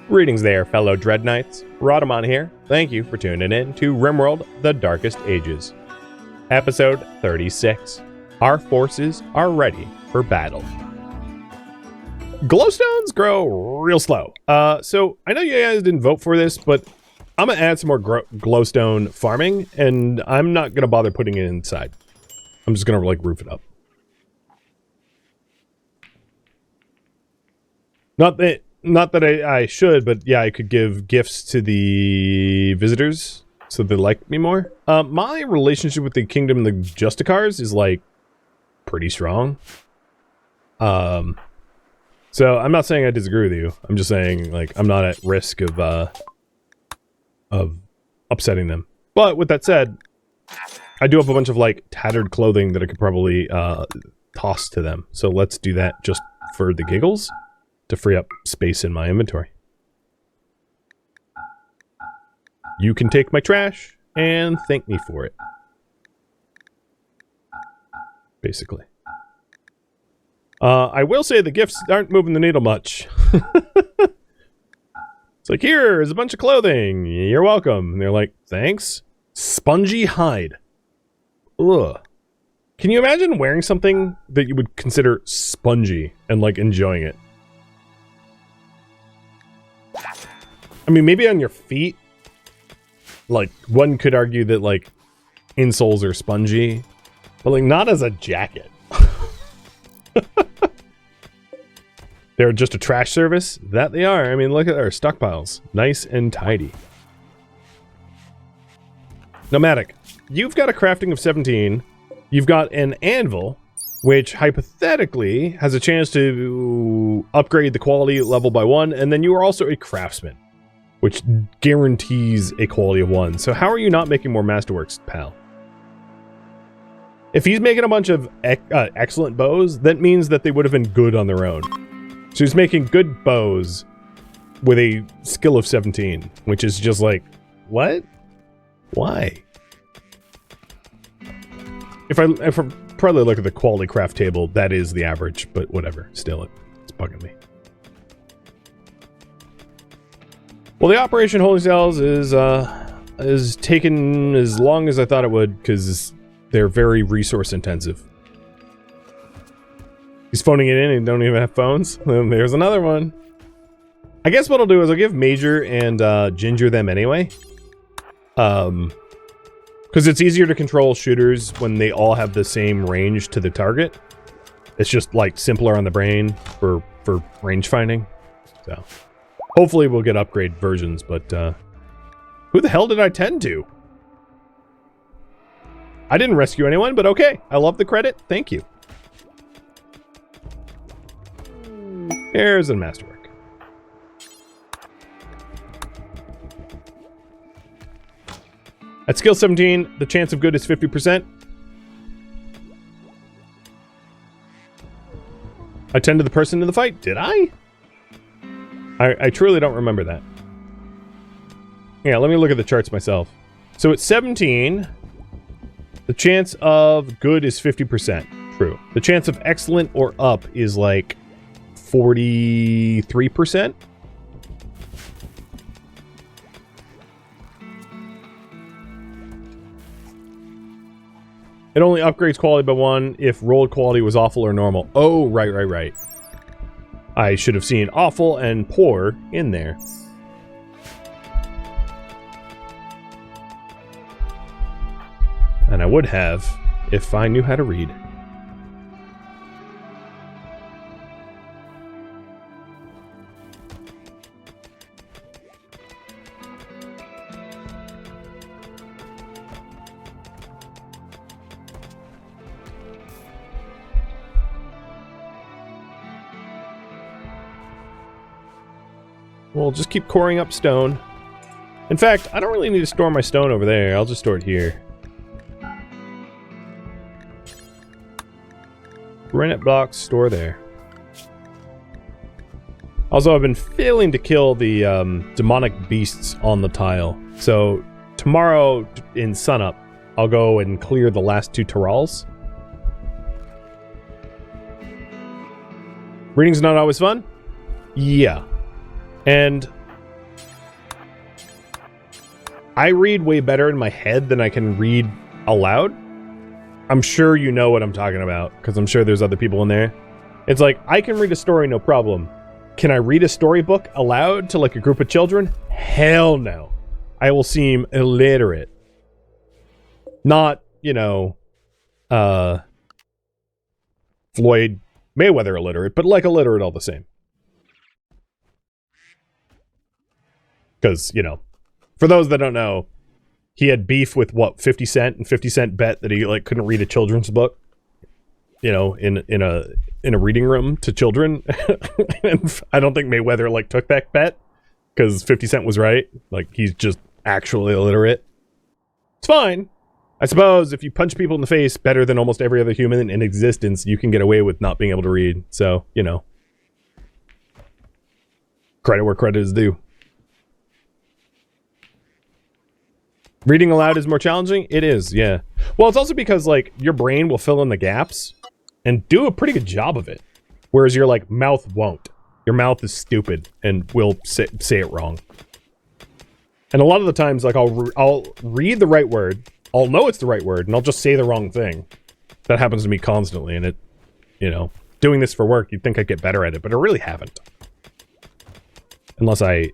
Greetings there, fellow Dread Knights. Rhadamant here. Thank you for tuning in to RimWorld: The Darkest Ages. Episode 36. Our forces are ready for battle. Glowstones grow real slow. So I know you guys didn't vote for this, but I'm going to add some more glowstone farming, and I'm not going to bother putting it inside. I'm just going to, like, roof it up. Not that I should, but yeah, I could give gifts to the visitors so they like me more. My relationship with the Kingdom of the Justicars is, like, pretty strong. So I'm not saying I disagree with you. I'm just saying, like, I'm not at risk of upsetting them. But with that said, I do have a bunch of, like, tattered clothing that I could probably toss to them. So let's do that just for the giggles, to free up space in my inventory. You can take my trash and thank me for it. Basically. I will say the gifts aren't moving the needle much. It's like, here's a bunch of clothing. You're welcome. And they're like, thanks. Spongy hide. Ugh. Can you imagine wearing something that you would consider spongy and, like, enjoying it? I mean, maybe on your feet, like, one could argue that, like, insoles are spongy, but, like, not as a jacket. They're just a trash service? That they are. I mean, look at our stockpiles. Nice and tidy. Nomadic. You've got a crafting of 17. You've got an anvil, which hypothetically has a chance to upgrade the quality level by 1, and then you are also a craftsman, which guarantees a quality of 1. So how are you not making more masterworks, pal? If he's making a bunch of excellent bows, that means that they would have been good on their own. So he's making good bows with a skill of 17, which is just like, what? Why? If I probably look at the quality craft table, that is the average, but whatever. Still, it's bugging me. Well, the Operation Holy Cells is taken as long as I thought it would, because they're very resource intensive. He's phoning it in and don't even have phones. And there's another one. I guess what I'll do is I'll give Major and Ginger them anyway. Because it's easier to control shooters when they all have the same range to the target. It's just, like, simpler on the brain for range finding. So hopefully we'll get upgrade versions, but who the hell did I tend to? I didn't rescue anyone, but okay. I love the credit. Thank you. Here's a masterwork. At skill 17, the chance of good is 50%. I tend to the person in the fight. Did I? I truly don't remember that. Yeah, let me look at the charts myself. So at 17, the chance of good is 50%. True. The chance of excellent or up is like 43%. It only upgrades quality by 1 if rolled quality was awful or normal. Oh, right. I should have seen awful and poor in there. And I would have if I knew how to read. We'll just keep coring up stone. In fact, I don't really need to store my stone over there. I'll just store it here. Granite blocks, store there. Also, I've been failing to kill the demonic beasts on the tile. So tomorrow in sunup, I'll go and clear the last 2 Tyralls. Reading's not always fun? Yeah. And I read way better in my head than I can read aloud. I'm sure you know what I'm talking about, because I'm sure there's other people in there. It's like, I can read a story, no problem. Can I read a storybook aloud to like a group of children? Hell no. I will seem illiterate. Not, you know, Floyd Mayweather illiterate, but like illiterate all the same. Because, you know, for those that don't know, he had beef with, what, 50 Cent, and 50 Cent bet that he, like, couldn't read a children's book, you know, in a reading room to children. And I don't think Mayweather, like, took that bet, because 50 Cent was right. Like, he's just actually illiterate. It's fine. I suppose if you punch people in the face better than almost every other human in existence, you can get away with not being able to read. So, you know. Credit where credit is due. Reading aloud is more challenging? It is, yeah. Well, it's also because, like, your brain will fill in the gaps and do a pretty good job of it. Whereas your, like, mouth won't. Your mouth is stupid and will say it wrong. And a lot of the times, like, I'll read the right word, I'll know it's the right word, and I'll just say the wrong thing. That happens to me constantly, and it, you know, doing this for work, you'd think I'd get better at it, but I really haven't. Unless I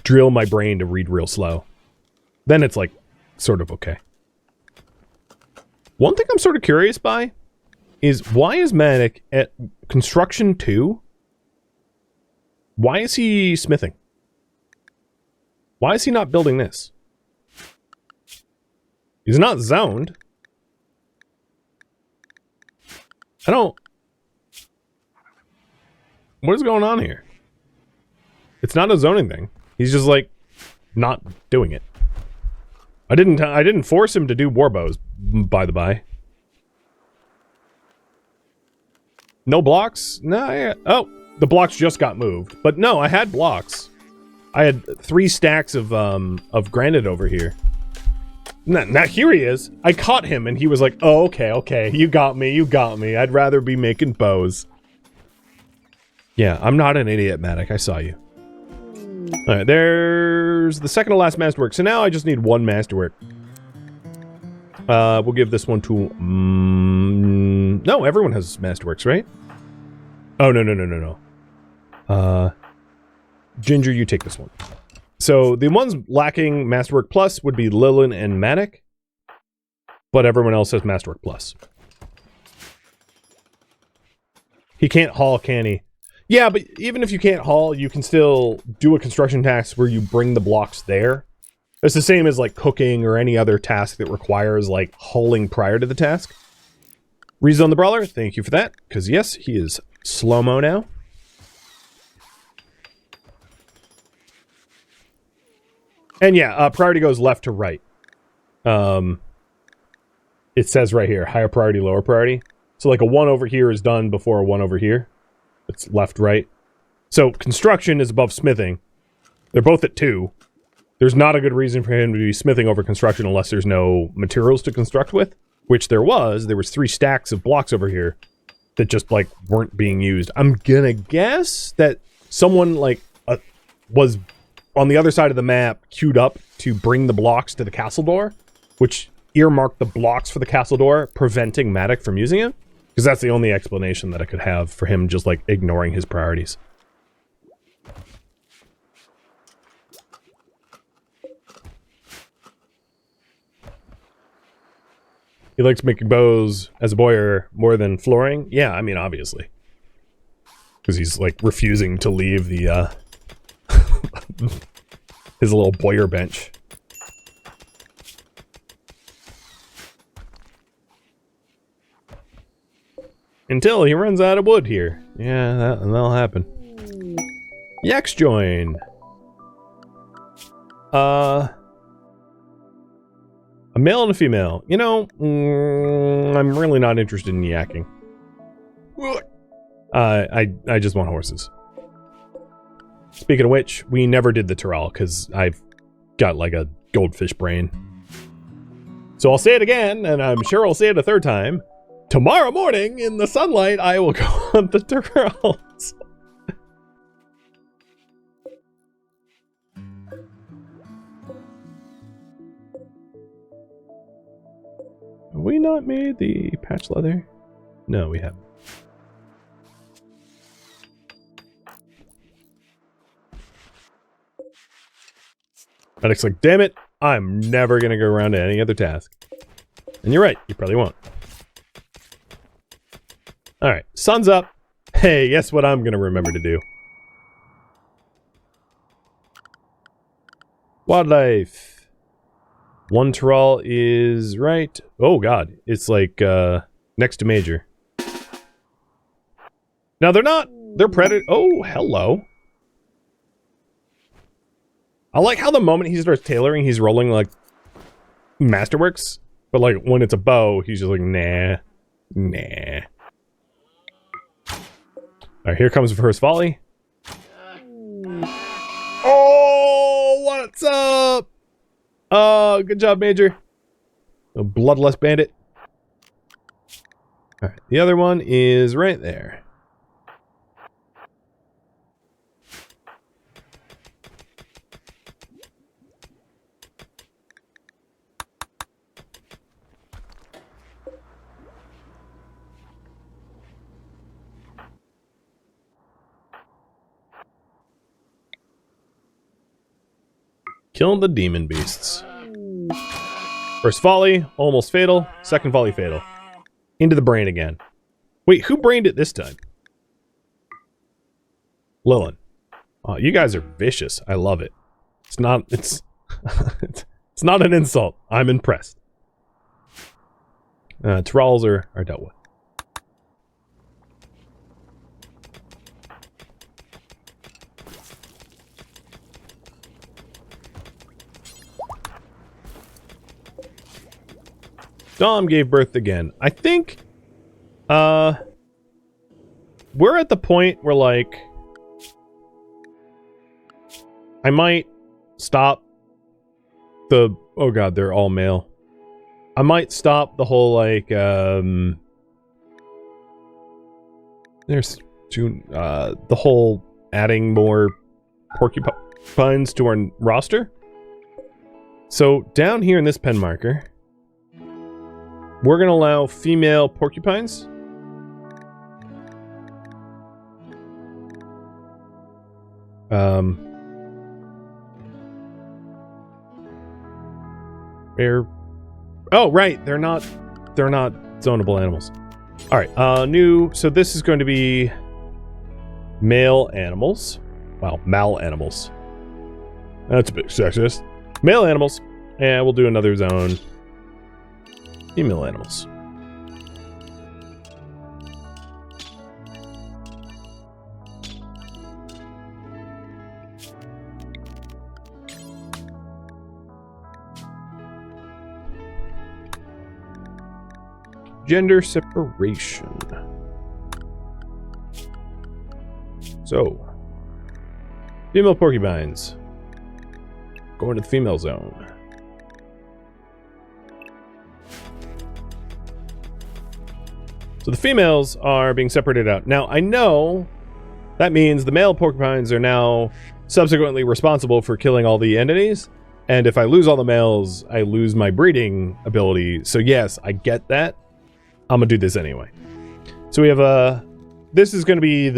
drill my brain to read real slow. Then it's, like, sort of okay. One thing I'm sort of curious by is, why is Manic at Construction 2? Why is he smithing? Why is he not building this? He's not zoned. I don't... What is going on here? It's not a zoning thing. He's just, like, not doing it. I didn't force him to do war bows, by the by. No blocks? No, yeah. Oh, the blocks just got moved. But no, I had blocks. I had 3 stacks of granite over here. Now here he is. I caught him and he was like, oh, okay, you got me. I'd rather be making bows. Yeah, I'm not an idiot, Matic. I saw you. Alright, there's the second to last masterwork. So now I just need 1 masterwork. We'll give this one to... no, everyone has masterworks, right? Oh, no. Ginger, you take this one. So the ones lacking Masterwork Plus would be Lilin and Matic. But everyone else has Masterwork Plus. He can't haul, can he? Yeah, but even if you can't haul, you can still do a construction task where you bring the blocks there. It's the same as like cooking or any other task that requires like hauling prior to the task. Rezone the Brawler, thank you for that. Because yes, he is slow-mo now. And yeah, priority goes left to right. It says right here, higher priority, lower priority. So like a 1 over here is done before a 1 over here. It's left, right. So construction is above smithing. They're both at 2. There's not a good reason for him to be smithing over construction unless there's no materials to construct with. Which there was. There was 3 stacks of blocks over here that just like weren't being used. I'm gonna guess that someone like was on the other side of the map queued up to bring the blocks to the castle door, which earmarked the blocks for the castle door, preventing Matic from using it. Because that's the only explanation that I could have for him just like ignoring his priorities. He likes making bows as a boyer more than flooring? Yeah, I mean, obviously. Because he's like refusing to leave the his little boyer bench. Until he runs out of wood here. Yeah, that'll happen. Yaks join. A male and a female. You know, I'm really not interested in yakking. I just want horses. Speaking of which, we never did the Tyrrell because I've got like a goldfish brain. So I'll say it again, and I'm sure I'll say it a 3rd time. Tomorrow morning, in the sunlight, I will go on the Tyrrells. not made the patch leather? No, we haven't. Medic's like, damn it, I'm never gonna go around to any other task. And you're right, you probably won't. Alright, sun's up. Hey, guess what I'm gonna remember to do? Wildlife. One Tyrol is right. Oh god, it's like next to major. Now they're not, they're predator. Oh, hello. I like how the moment he starts tailoring, he's rolling like masterworks. But like when it's a bow, he's just like, nah. Nah. Alright, here comes the first volley. Oh, what's up? Oh, good job, Major. A bloodless bandit. Alright, the other one is right there. Killing the demon beasts. First volley, almost fatal. Second volley, fatal. Into the brain again. Wait, who brained it this time? Lilin. Oh, you guys are vicious. I love it. It's not, it's not an insult. I'm impressed. Tyrols are dealt with. Dom gave birth again. I think, we're at the point where, like, I might stop the, oh god, they're all male. I might stop the whole, like, there's two, the whole adding more porcupines to our roster. So, down here in this pen marker, we're gonna allow female porcupines. They're, oh right, they're not zonable animals. Alright, new, so this is going to be male animals. Wow, mal animals. That's a bit sexist. Male animals, and we'll do another zone. Female animals. Gender separation. So, female porcupines. Going to the female zone. So the females are being separated out. Now, I know that means the male porcupines are now subsequently responsible for killing all the entities. And if I lose all the males, I lose my breeding ability. So yes, I get that. I'm gonna do this anyway. So we have this is gonna be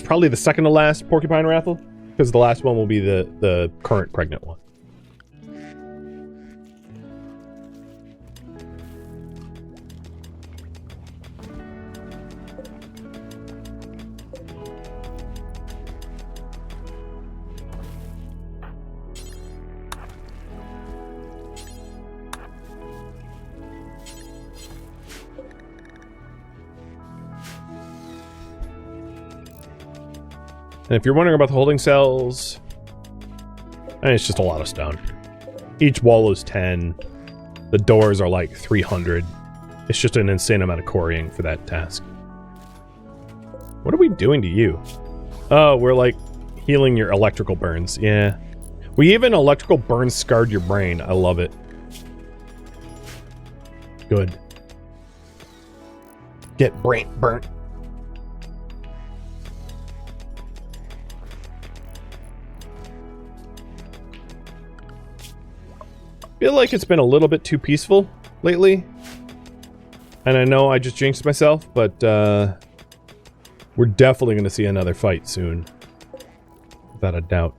probably the second to last porcupine raffle, because the last one will be the current pregnant one. And if you're wondering about the holding cells, it's just a lot of stone. Each wall is 10. The doors are like 300. It's just an insane amount of quarrying for that task. What are we doing to you? Oh, we're like healing your electrical burns. Yeah. We even electrical burns scarred your brain. I love it. Good. Get brain burnt. Feel like it's been a little bit too peaceful lately. And I know I just jinxed myself, but we're definitely going to see another fight soon. Without a doubt.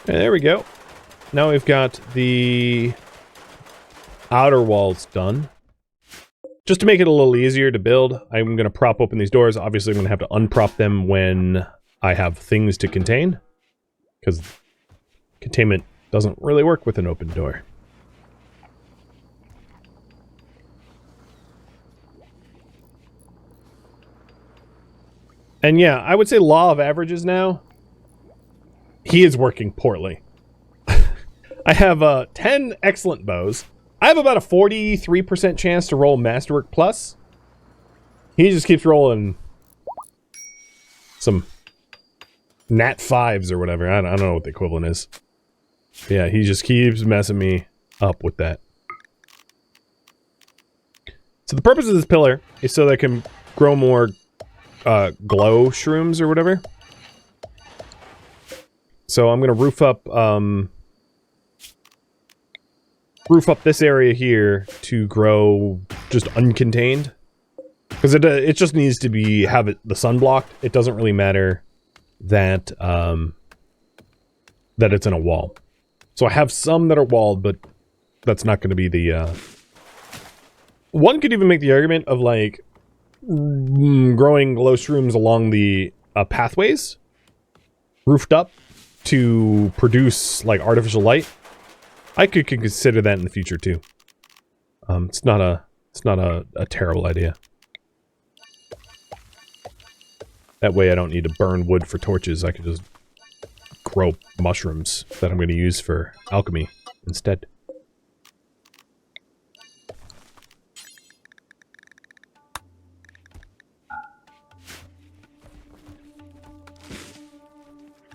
And there we go. Now we've got the outer walls done. Just to make it a little easier to build, I'm going to prop open these doors. Obviously, I'm going to have to unprop them when I have things to contain. Because containment doesn't really work with an open door. And yeah, I would say law of averages now. He is working poorly. I have 10 excellent bows. I have about a 43% chance to roll Masterwork Plus. He just keeps rolling some Nat 5s or whatever. I don't know what the equivalent is. But yeah, he just keeps messing me up with that. So the purpose of this pillar is so that I can grow more glowshrooms or whatever. So I'm gonna roof up this area here to grow just uncontained, because it just needs to be the sun blocked. It doesn't really matter that that it's in a wall. So I have some that are walled, but that's not going to be the. One could even make the argument of like growing glowshrooms along the pathways, roofed up, to produce like artificial light. I could consider that in the future too. It's not a terrible idea. That way I don't need to burn wood for torches. I could just grow mushrooms that I'm going to use for alchemy instead.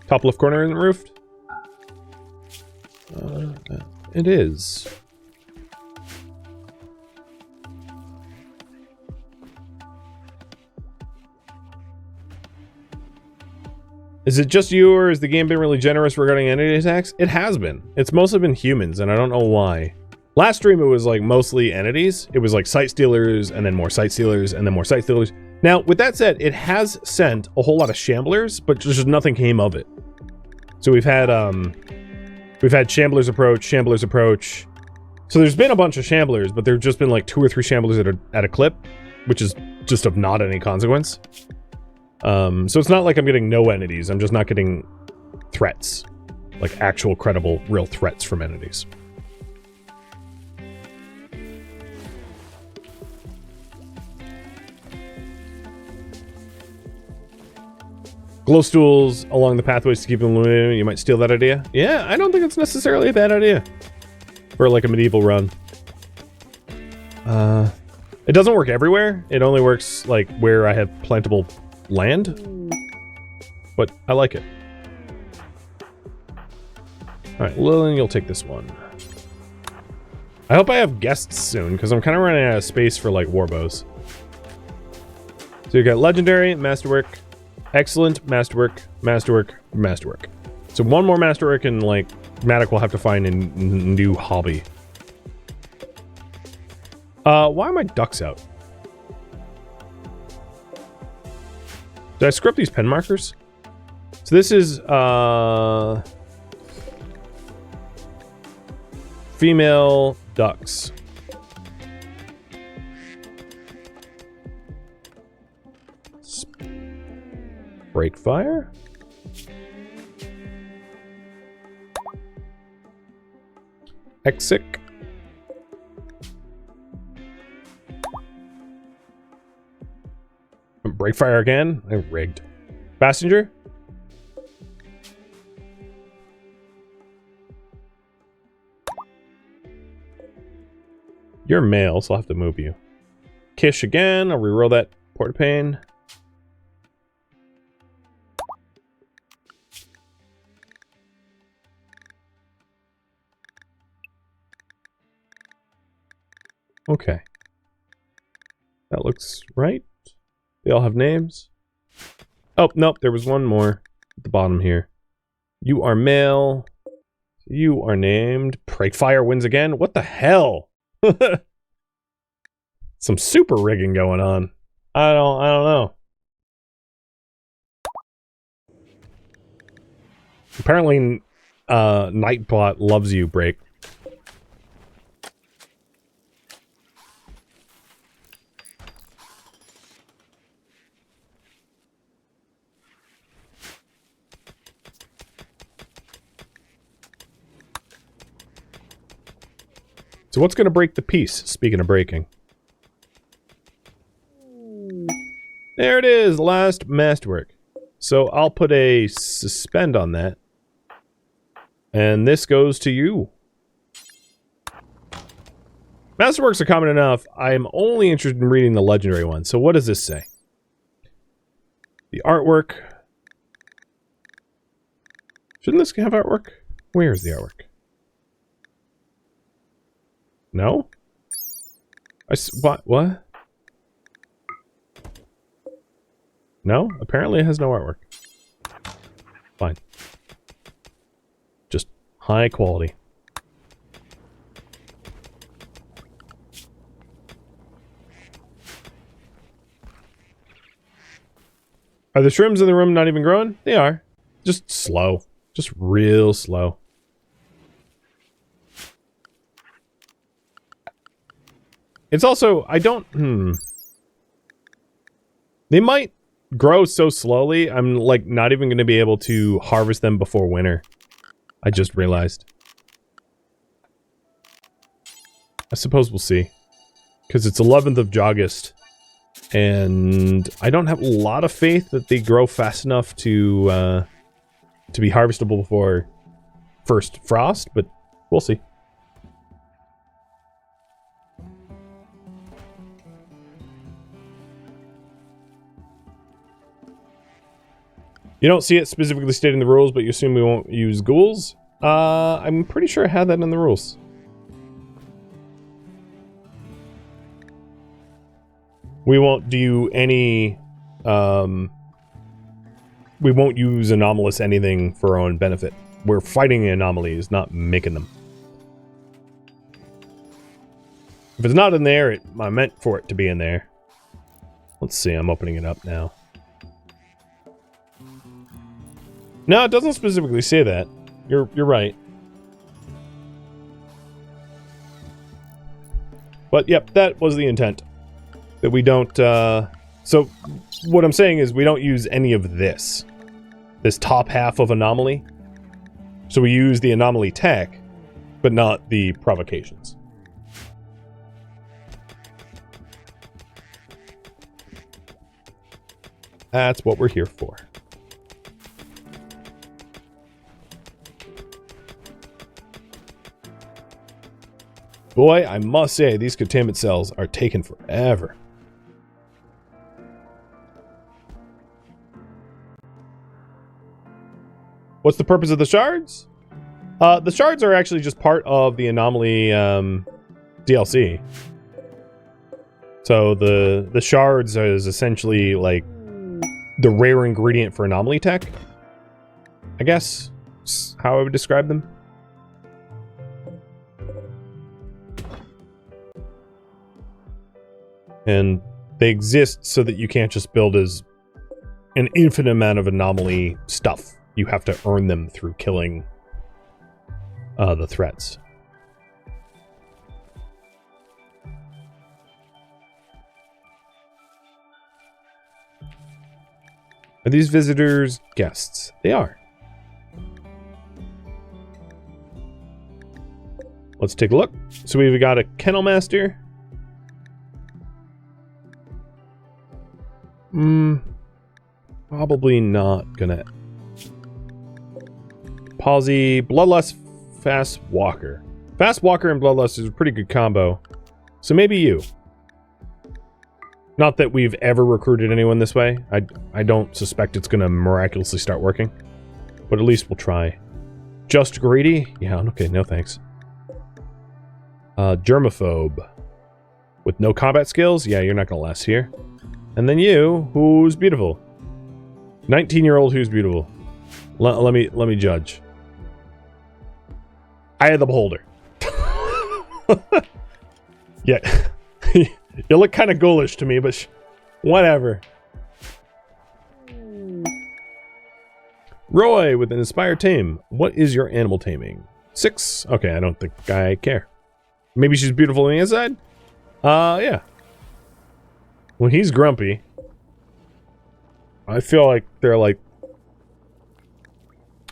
Top left corner isn't roofed? It is. Is it just you, or has the game been really generous regarding entity attacks? It has been. It's mostly been humans, and I don't know why. Last stream, it was like mostly entities. It was like site stealers, and then more site stealers, and then more site stealers. Now, with that said, it has sent a whole lot of shamblers, but just nothing came of it. So we've had shamblers approach. So there's been a bunch of shamblers, but there've just been like 2 or 3 shamblers that are at a clip, which is just of not any consequence. So it's not like I'm getting no entities. I'm just not getting threats, like actual credible, real threats from entities. Glow stools along the pathways to keep them illuminated. You might steal that idea. Yeah, I don't think it's necessarily a bad idea for like a medieval run. It doesn't work everywhere. It only works like where I have plantable land, but I like it. All right, Lillian, you'll take this one. I hope I have guests soon, because I'm kind of running out of space for like warbows. So you got legendary, masterwork, excellent, masterwork, masterwork, masterwork. So one more masterwork, and like Matic will have to find a new hobby. Why are my ducks out? Did I screw up these pen markers? So this is female ducks. Break fire? Exit. Break fire again? I rigged. Passenger? You're male, so I'll have to move you. Kish again. I'll reroll that port of pain. Okay. That looks right. They all have names. Oh, nope, there was one more at the bottom here. You are male. You are named. Pray Fire wins again. What the hell? Some super rigging going on. I don't know. Apparently, Nightbot loves you, Break. So what's going to break the peace, speaking of breaking? There it is, last masterwork. So I'll put a suspend on that. And this goes to you. Masterworks are common enough. I'm only interested in reading the legendary one. So what does this say? The artwork. Shouldn't this have artwork? Where's the artwork? No? What? No? Apparently it has no artwork. Fine. Just high quality. Are the shrooms in the room not even growing? They are. Just slow. Just real slow. It's also, I don't, They might grow so slowly, I'm, like, not even going to be able to harvest them before winter. I just realized. I suppose we'll see. Because it's 11th of August. And I don't have a lot of faith that they grow fast enough to be harvestable before first frost, but we'll see. You don't see it specifically stated in the rules, but you assume we won't use ghouls? I'm pretty sure I had that in the rules. We won't do any, we won't use anomalous anything for our own benefit. We're fighting anomalies, not making them. If it's not in there, I meant for it to be in there. Let's see, I'm opening it up now. No, it doesn't specifically say that. You're right. But yep, that was the intent. That we don't, so what I'm saying is we don't use any of this. This top half of Anomaly. So we use the Anomaly tech, but not the provocations. That's what we're here for. Boy, I must say, these containment cells are taking forever. What's the purpose of the shards? The shards are actually just part of the Anomaly DLC. So the shards is essentially like the rare ingredient for Anomaly tech. I guess is how I would describe them. And they exist so that you can't just build as an infinite amount of Anomaly stuff. You have to earn them through killing the threats. Are these visitors guests? They are. Let's take a look. So we've got a kennel master. Probably not gonna. Palsy, Bloodlust, Fast Walker. Fast Walker and Bloodlust is a pretty good combo. So maybe you. Not that we've ever recruited anyone this way. I don't suspect it's gonna miraculously start working. But at least we'll try. Just greedy? Yeah, okay, no thanks. Germaphobe. With no combat skills? Yeah, you're not gonna last here. And then you, who's beautiful. 19-year-old who's beautiful. Let me judge. Eye of the beholder. Yeah. You look kind of ghoulish to me, but whatever. Roy with an inspired tame. What is your animal taming? 6. Okay, I don't think I care. Maybe she's beautiful on the inside? Yeah. When he's grumpy, I feel like they're like...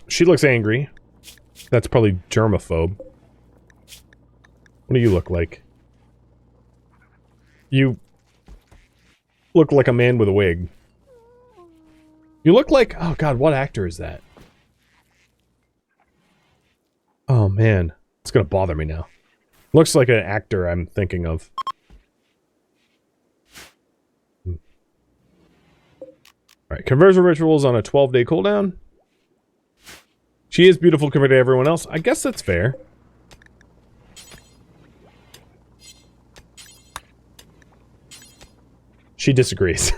She looks angry. That's probably germaphobe. What do you look like? You look like a man with a wig. You look like... Oh god, what actor is that? Oh man, it's gonna bother me now. Looks like an actor I'm thinking of. Alright, conversion rituals on a 12-day cooldown. She is beautiful compared to everyone else. I guess that's fair. She disagrees.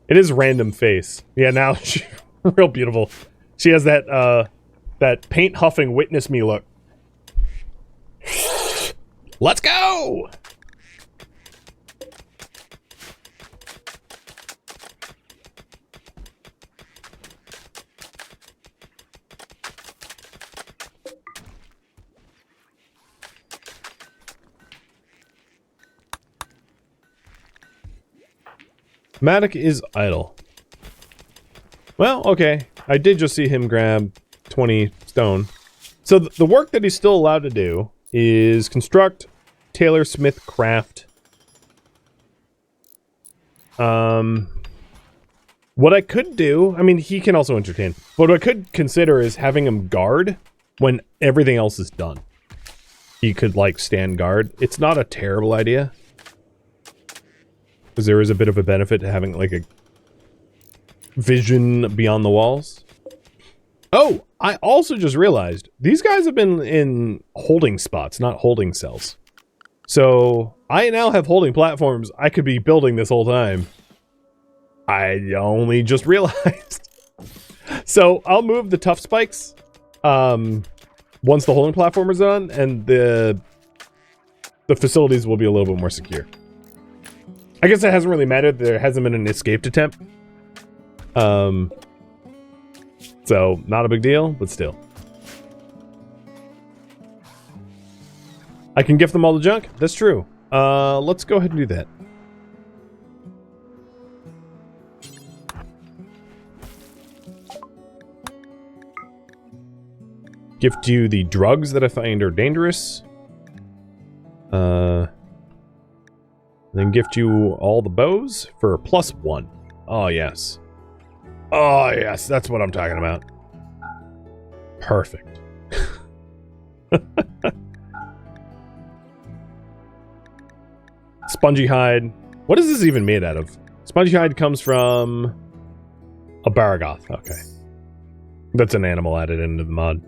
It is random face. Yeah, now she's real beautiful. She has that that paint huffing witness me look. Let's go! Matic is idle. Well, okay. I did just see him grab 20 stone. So the work that he's still allowed to do is construct, tailor, smith, craft. What I could do, I mean, he can also entertain. What I could consider is having him guard when everything else is done. He could, like, stand guard. It's not a terrible idea. Because there is a bit of a benefit to having, like, a vision beyond the walls. Oh, I also just realized these guys have been in holding spots, not holding cells. So I now have holding platforms I could be building this whole time. I only just realized. So I'll move the tough spikes once the holding platform is done, and the facilities will be a little bit more secure. I guess it hasn't really mattered. There hasn't been an escaped attempt. So, not a big deal, but still. I can gift them all the junk? That's true. Let's go ahead and do that. Gift you the drugs that I find are dangerous. Then gift you all the bows for +1. Oh, yes. Oh, yes, that's what I'm talking about. Perfect. Spongy hide. What is this even made out of? Spongy hide comes from a Baragoth. Okay. That's an animal added into the mod.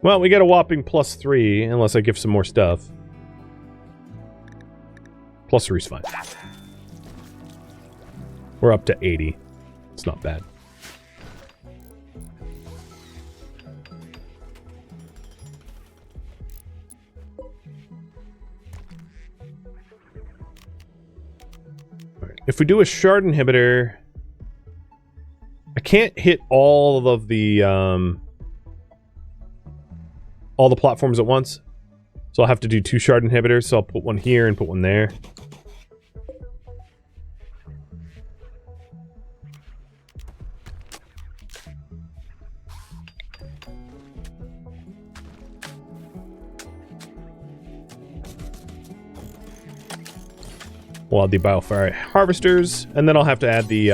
Well, we get a whopping +3, unless I give some more stuff. +3 is fine. We're up to 80. It's not bad. Right. If we do a shard inhibitor, I can't hit all of the platforms at once. So I'll have to do 2 shard inhibitors. So I'll put one here and put one there. We'll add the biofire harvesters, and then I'll have to add the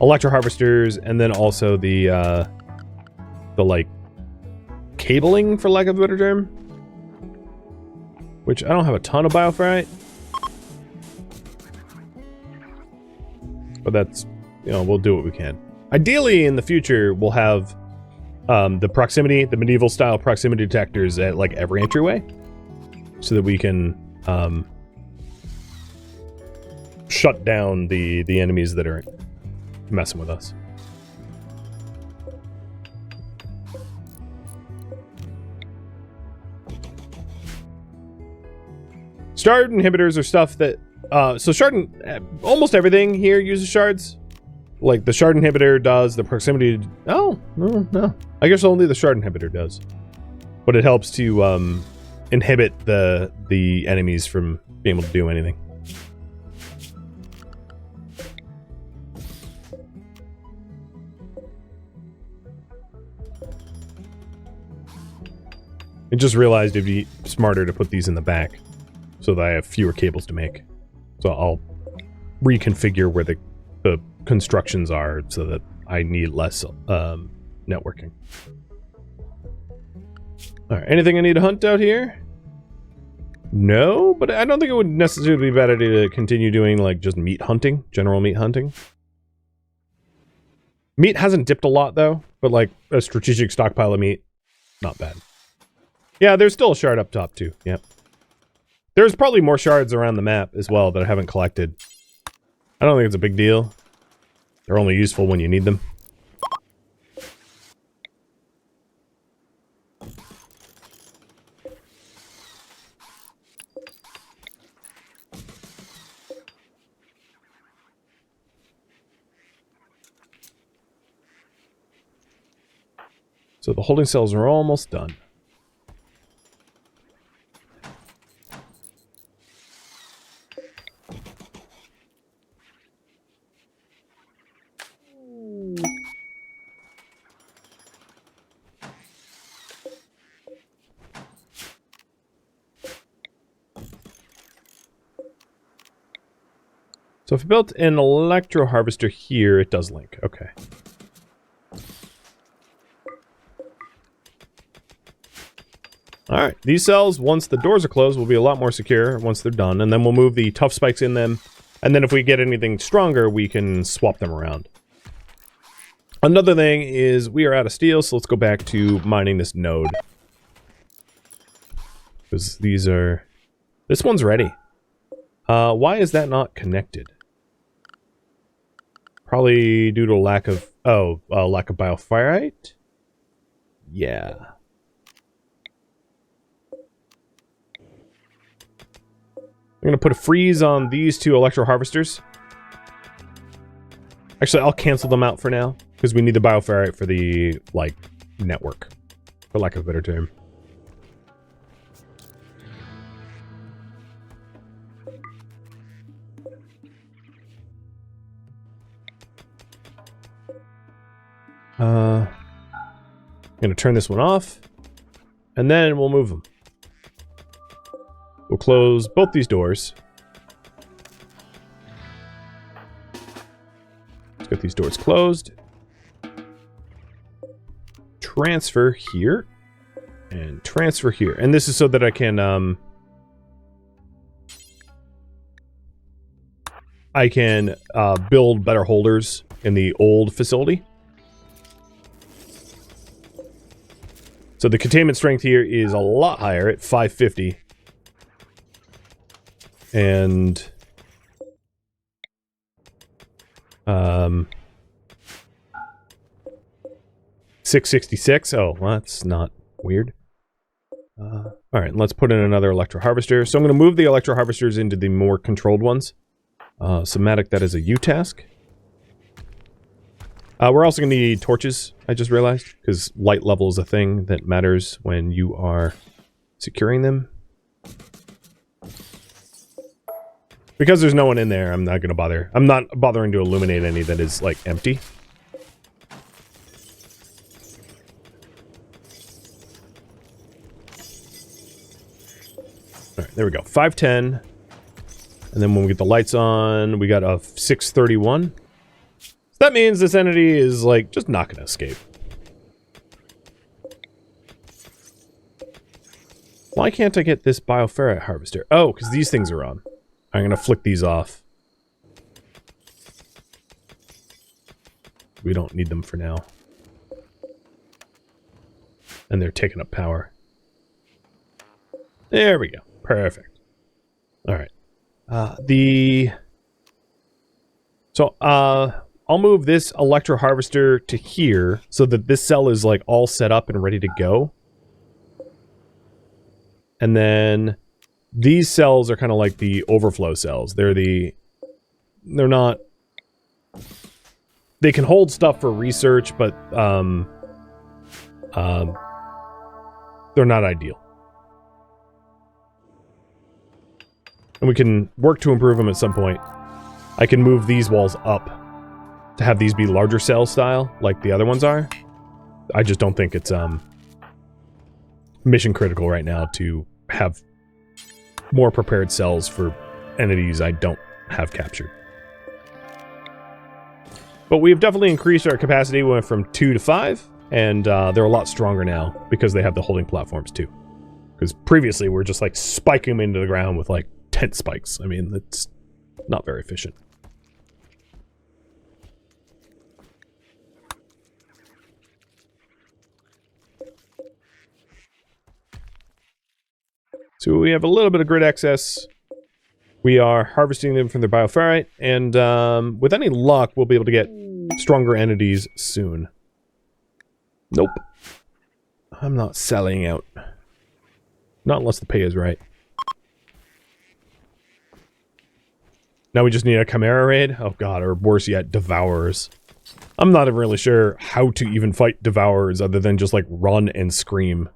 electro harvesters, and then also the like cabling, for lack of a better term. Which I don't have a ton of biofire, but that's, you know, we'll do what we can. Ideally, in the future, we'll have the medieval style proximity detectors at like every entryway, so that we can shut down the enemies that are messing with us. Shard inhibitors are stuff that... so shard... almost everything here uses shards. Like, the shard inhibitor does, the proximity... Oh, no. I guess only the shard inhibitor does. But it helps to inhibit the enemies from being able to do anything. I just realized it'd be smarter to put these in the back so that I have fewer cables to make. So I'll reconfigure where the constructions are so that I need less networking. Alright, anything I need to hunt out here? No, but I don't think it would necessarily be better to continue doing like just meat hunting, general meat hunting. Meat hasn't dipped a lot though, but like a strategic stockpile of meat, not bad. Yeah, there's still a shard up top too, yep. There's probably more shards around the map as well that I haven't collected. I don't think it's a big deal. They're only useful when you need them. So the holding cells are almost done. So if I built an electro harvester here, it does link. Okay. Alright, these cells, once the doors are closed, will be a lot more secure once they're done, and then we'll move the tough spikes in them, and then if we get anything stronger, we can swap them around. Another thing is we are out of steel, so let's go back to mining this node. Because these are... This one's ready. Why is that not connected? Probably due to lack of... Oh, lack of biophyite? Yeah. I'm gonna put a freeze on these two electro harvesters. Actually, I'll cancel them out for now, because we need the bioferrite for the, like, network, for lack of a better term. I'm gonna turn this one off, and then we'll move them. We'll close both these doors. Let's get these doors closed. Transfer here. And transfer here. And this is so that I can, build better holders in the old facility. So the containment strength here is a lot higher at 550. And 666. Oh, well, that's not weird. All right, let's put in another electro harvester. So I'm going to move the electro harvesters into the more controlled ones. Somatic, that is a U task. We're also going to need torches, I just realized, because light level is a thing that matters when you are securing them. Because there's no one in there, I'm not going to bother. I'm not bothering to illuminate any that is, like, empty. Alright, there we go. 510. And then when we get the lights on, we got a 631. So that means this entity is, like, just not going to escape. Why can't I get this bioferrite harvester? Oh, because these things are on. I'm going to flick these off. We don't need them for now. And they're taking up power. There we go. Perfect. Alright. The So, I'll move this electro harvester to here so that this cell is like all set up and ready to go. And then these cells are kind of like the overflow cells. They're not, they can hold stuff for research, but they're not ideal. And we can work to improve them at some point. I can move these walls up to have these be larger cell style, like the other ones are. I just don't think it's mission critical right now to have more prepared cells for entities I don't have captured. But we've definitely increased our capacity. We went from 2 to 5, and they're a lot stronger now because they have the holding platforms too. Because previously we're just like spiking them into the ground with like tent spikes. I mean, it's not very efficient. So we have a little bit of grid excess. We are harvesting them from their bioferrite, and with any luck, we'll be able to get stronger entities soon. Nope. I'm not selling out. Not unless the pay is right. Now we just need a Chimera raid? Oh god, or worse yet, Devourers. I'm not even really sure how to even fight Devourers other than just like run and scream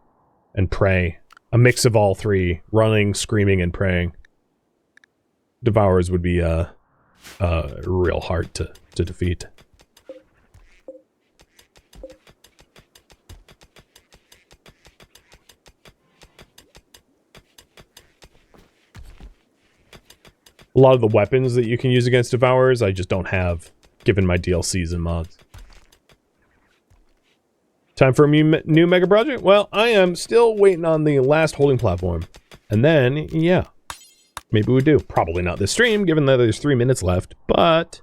and pray. A mix of all three, running, screaming, and praying. Devourers would be real hard to defeat. A lot of the weapons that you can use against Devourers, I just don't have, given my DLCs and mods. Time for a new mega project? Well, I am still waiting on the last holding platform. And then, yeah. Maybe we do. Probably not this stream, given that there's 3 minutes left, but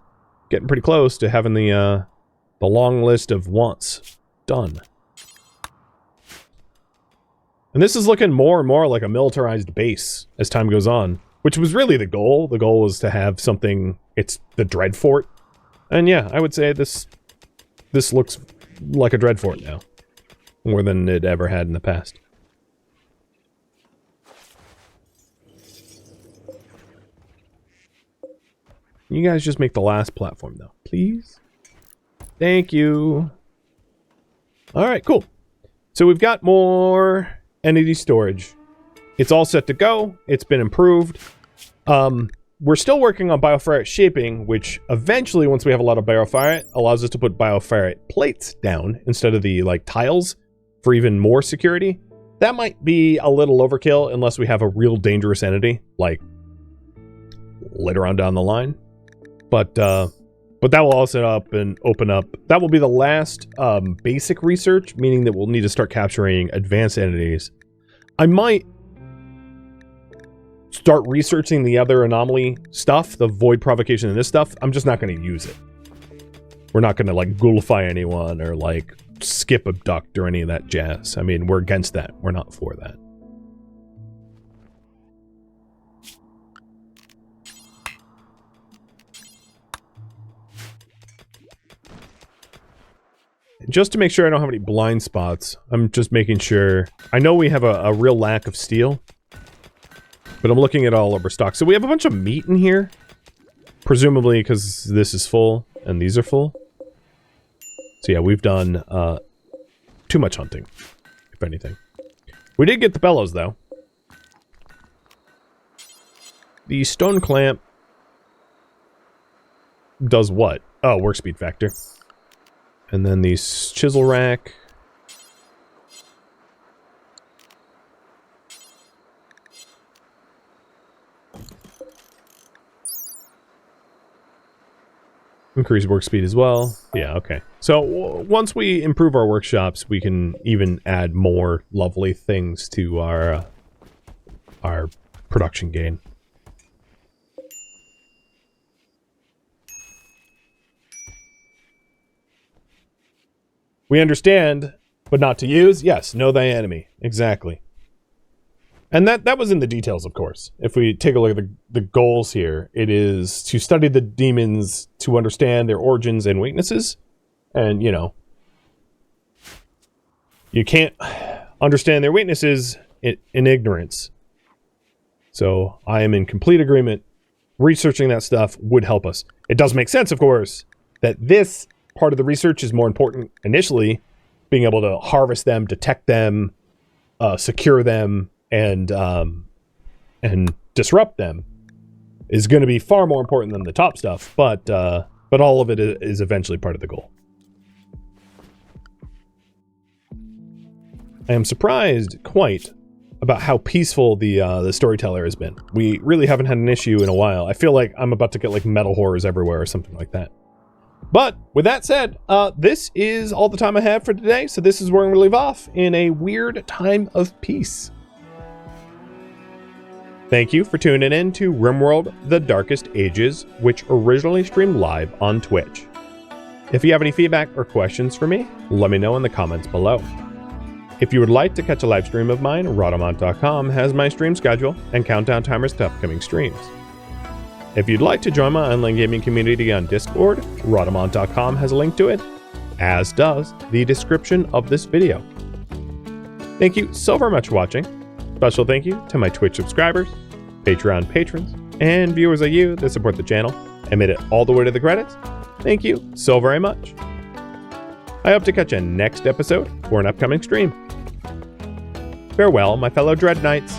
getting pretty close to having the long list of wants done. And this is looking more and more like a militarized base as time goes on, which was really the goal. The goal was to have something, it's the Dread Fort. And yeah, I would say this looks like a Dread Fort now, more than it ever had in the past. You guys just make the last platform, though. Please? Thank you. Alright, cool. So we've got more entity storage. It's all set to go. It's been improved. We're still working on bioferrite shaping, which eventually, once we have a lot of bioferrite, allows us to put bioferrite plates down instead of the, like, tiles for even more security. That might be a little overkill unless we have a real dangerous entity, like, later on down the line. But that will also open up. That will be the last basic research, meaning that we'll need to start capturing advanced entities. I might start researching the other anomaly stuff, the void provocation and this stuff. I'm just not going to use it. We're not going to like ghoulify anyone or like skip abduct or any of that jazz. I mean, we're against that. We're not for that. Just to make sure I don't have any blind spots, I'm just making sure. I know we have a real lack of steel, but I'm looking at all of our stock. So we have a bunch of meat in here, presumably because this is full and these are full. So yeah, we've done too much hunting, if anything. We did get the bellows, though. The stone clamp does what? Oh, work speed factor. And then the chisel rack. Increase work speed as well. Yeah, okay. So once we improve our workshops, we can even add more lovely things to our production gain. We understand, but not to use? Yes, know thy enemy. Exactly. And that was in the details, of course. If we take a look at the goals here, it is to study the demons, to understand their origins and weaknesses. And, you know, you can't understand their weaknesses in ignorance. So I am in complete agreement. Researching that stuff would help us. It does make sense, of course, that this part of the research is more important initially, being able to harvest them, detect them, secure them, and disrupt them is going to be far more important than the top stuff, but all of it is eventually part of the goal. I am surprised quite about how peaceful the storyteller has been. We really haven't had an issue in a while. I feel like I'm about to get like metal horrors everywhere or something like that. But with that said, this is all the time I have for today. So this is where I'm going to leave off in a weird time of peace. Thank you for tuning in to RimWorld The Darkest Ages, which originally streamed live on Twitch. If you have any feedback or questions for me, let me know in the comments below. If you would like to catch a live stream of mine, Rhadamant.com has my stream schedule and countdown timers to upcoming streams. If you'd like to join my online gaming community on Discord, Rhadamant.com has a link to it, as does the description of this video. Thank you so very much for watching. Special thank you to my Twitch subscribers, Patreon patrons, and viewers like you that support the channel and made it all the way to the credits. Thank you so very much. I hope to catch you next episode for an upcoming stream. Farewell, my fellow Dread Knights.